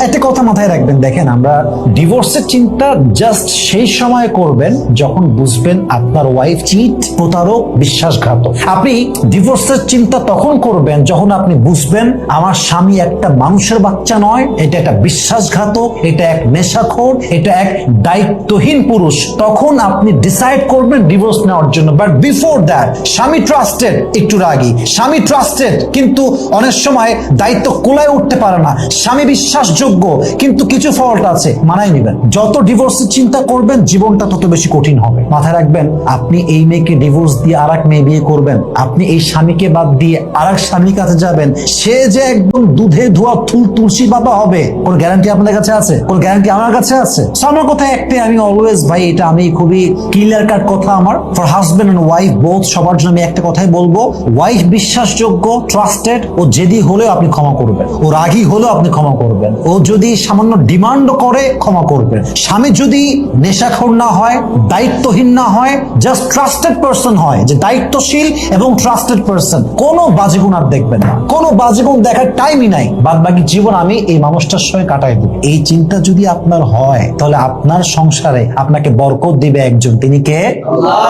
একটা কথা মাথায় রাখবেন, দেখেন আমরা ডিভোর্সের চিন্তা জাস্ট সেই সময় করবেন যখন বুঝবেন আপনার ওয়াইফ চিট, প্রতারক, বিশ্বাসঘাতক। আপনি ডিভোর্সের চিন্তা তখন করবেন যখন আপনি বুঝবেন আমার স্বামী একটা মানুষের বাচ্চা নয়, এটা একটা বিশ্বাসঘাতক, এটা এক নেশাখোর, এটা এক দায়িত্বহীন পুরুষ। তখন আপনি ডিসাইড করবেন ডিভোর্স নেওয়ার জন্য। বাট বিফোর দ্যাট, স্বামী ট্রাস্টেড, একটু রাগী, স্বামী ট্রাস্টেড কিন্তু অনেক সময় দায়িত্ব কোলায় উঠতে পারে না, স্বামী বিশ্বাসযোগ্য কিন্তু কিছু ফল্ট আছে, মানায় নেবেন। যত ডিভোর্সের চিন্তা করবেন জীবনটা তত বেশি কঠিন হবে। মাথায় রাখবেন, আপনি এই মেয়েকে ডিভোর্স দিয়ে আর এক মেয়ে বিয়ে করবেন, আপনি এই স্বামীকে বাদ দিয়ে আর এক স্বামীর কাছে যাবেন, সে যে একদম দুধে ধোয়া তুলসী পাতা হবে, কোন গ্যারান্টি আপনাদের কাছে আছে? কোন গ্যারান্টি আমার কাছে আছে? আমার কথা একটাই, আমি অলওয়েজ ভাই, এটা আমি খুবই ক্লিয়ার কাট কথা আমার, for husband and wife both, সবার জন্য আমি একটা কথাই বলবো, ওয়াইফ বিশ্বাসযোগ্য, ট্রাস্টেড, ও জেদি হলেও আপনি ক্ষমা করবেন, ও রাগী হলেও আপনি ক্ষমা করবেন, ও যদি সামান্য ডিমান্ড করে ক্ষমা করবেন। স্বামী যদি নেশাখোর না হয়, দায়িত্বহীন না হয়, জাস্ট ট্রাস্টেড পারসন হয়, যে দায়িত্বশীল এবং ট্রাস্টেড পারসন, কোনো বাজেগুণ আর দেখবেন না, কোনো বাজেগুণ দেখার টাইমই নাই। বাদ বাকি জীবন আমি এই মানুষটার সঙ্গে কাটাই দেব। এই চিন্তা যদি আপনার হয় তাহলে আপনার সংসারে আপনাকে বরকত দিবে একজন, তিনি কে? আল্লাহ।